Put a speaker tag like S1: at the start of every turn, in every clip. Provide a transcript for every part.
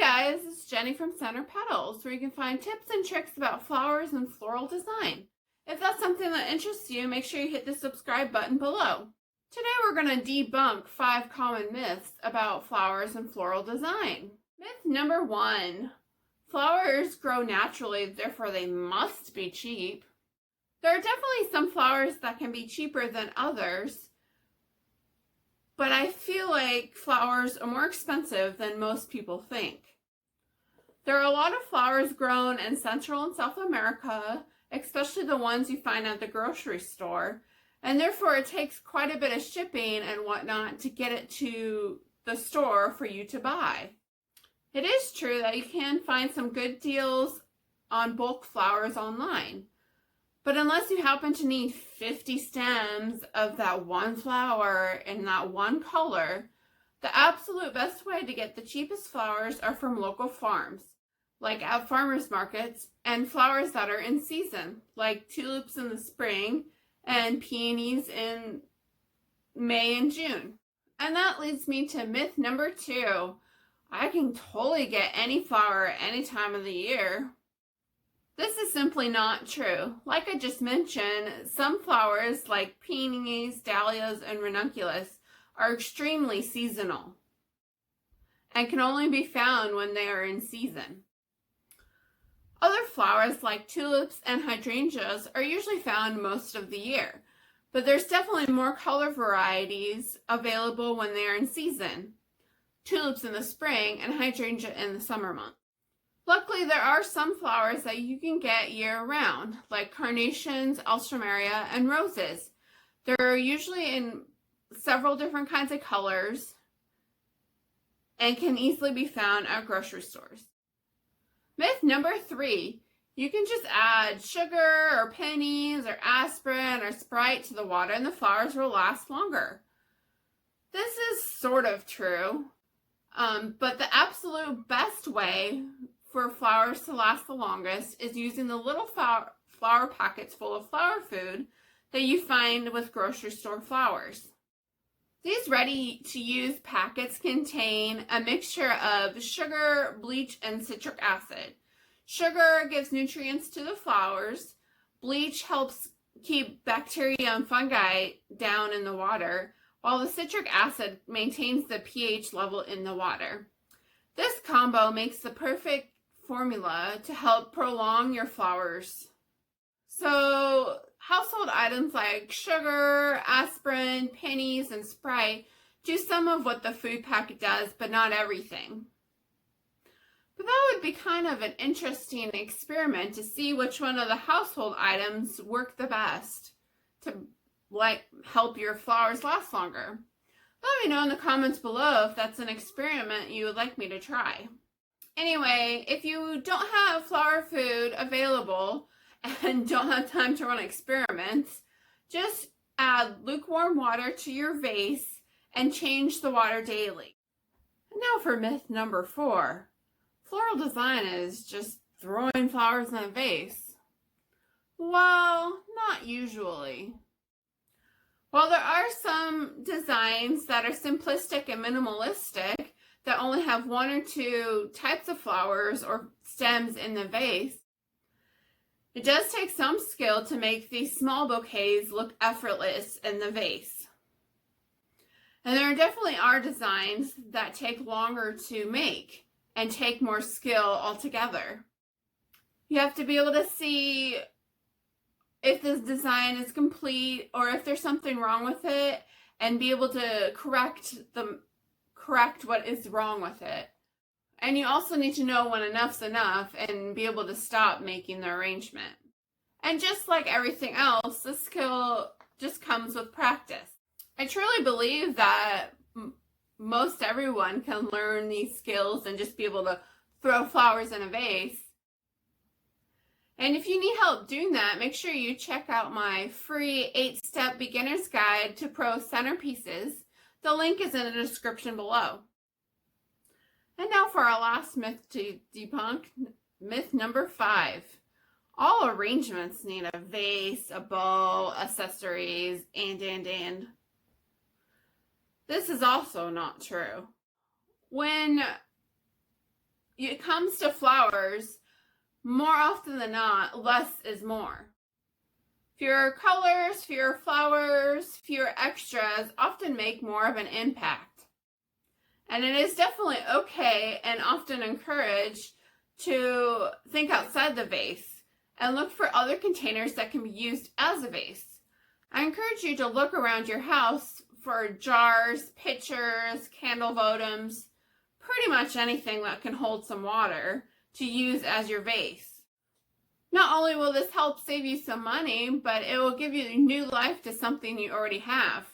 S1: guys, it's Jenny from Center Petals, where you can find tips and tricks about flowers and floral design. If that's something that interests you, make sure you hit the subscribe button below. Today we're going to debunk 5 common myths about flowers and floral design. Myth number 1. Flowers grow naturally, therefore they must be cheap. There are definitely some flowers that can be cheaper than others, but I feel like flowers are more expensive than most people think. There are a lot of flowers grown in Central and South America, especially the ones you find at the grocery store, and therefore it takes quite a bit of shipping and whatnot to get it to the store for you to buy. It is true that you can find some good deals on bulk flowers online. But unless you happen to need 50 stems of that one flower in that one color, the absolute best way to get the cheapest flowers are from local farms, like at farmers markets, and flowers that are in season, like tulips in the spring and peonies in May and June. And that leads me to myth number 2. I can totally get any flower any time of the year. This is simply not true. Like I just mentioned, some flowers like peonies, dahlias, and ranunculus are extremely seasonal and can only be found when they are in season. Other flowers like tulips and hydrangeas are usually found most of the year, but there's definitely more color varieties available when they are in season. Tulips in the spring and hydrangea in the summer months. Luckily, there are some flowers that you can get year-round, like carnations, alstroemeria, and roses. They're usually in several different kinds of colors and can easily be found at grocery stores. Myth number 3. You can just add sugar or pennies or aspirin or Sprite to the water and the flowers will last longer. This is sort of true, but the absolute best way for flowers to last the longest is using the little flower packets full of flower food that you find with grocery store flowers. These ready-to-use packets contain a mixture of sugar, bleach, and citric acid. Sugar gives nutrients to the flowers. Bleach helps keep bacteria and fungi down in the water, while the citric acid maintains the pH level in the water. This combo makes the perfect formula to help prolong your flowers. So household items like sugar, aspirin, pennies, and Sprite do some of what the food packet does, but not everything. But that would be kind of an interesting experiment to see which one of the household items work the best to help your flowers last longer. Let me know in the comments below if that's an experiment you would like me to try. Anyway, if you don't have flower food available and don't have time to run experiments, just add lukewarm water to your vase and change the water daily. And now for myth number 4. Floral design is just throwing flowers in a vase. Well, not usually. While there are some designs that are simplistic and minimalistic, that only have 1 or 2 types of flowers or stems in the vase, it does take some skill to make these small bouquets look effortless in the vase. And there definitely are designs that take longer to make and take more skill altogether. You have to be able to see if this design is complete or if there's something wrong with it and be able to correct what is wrong with it. And you also need to know when enough's enough and be able to stop making the arrangement. And just like everything else, this skill just comes with practice. I truly believe that most everyone can learn these skills and just be able to throw flowers in a vase. And if you need help doing that, make sure you check out my free 8-step beginner's guide to pro centerpieces. The link is in the description below. And now for our last myth to debunk, myth number 5. All arrangements need a vase, a bowl, accessories, and. This is also not true. When it comes to flowers, more often than not, less is more. Fewer colors, fewer flowers, fewer extras often make more of an impact. And it is definitely okay and often encouraged to think outside the vase and look for other containers that can be used as a vase. I encourage you to look around your house for jars, pitchers, candle votives, pretty much anything that can hold some water to use as your vase. Not only will this help save you some money, but it will give you new life to something you already have.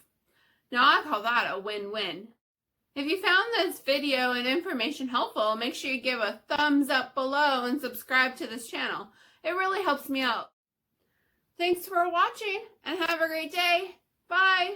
S1: Now I call that a win-win. If you found this video and information helpful, make sure you give a thumbs up below and subscribe to this channel. It really helps me out. Thanks for watching and have a great day. Bye.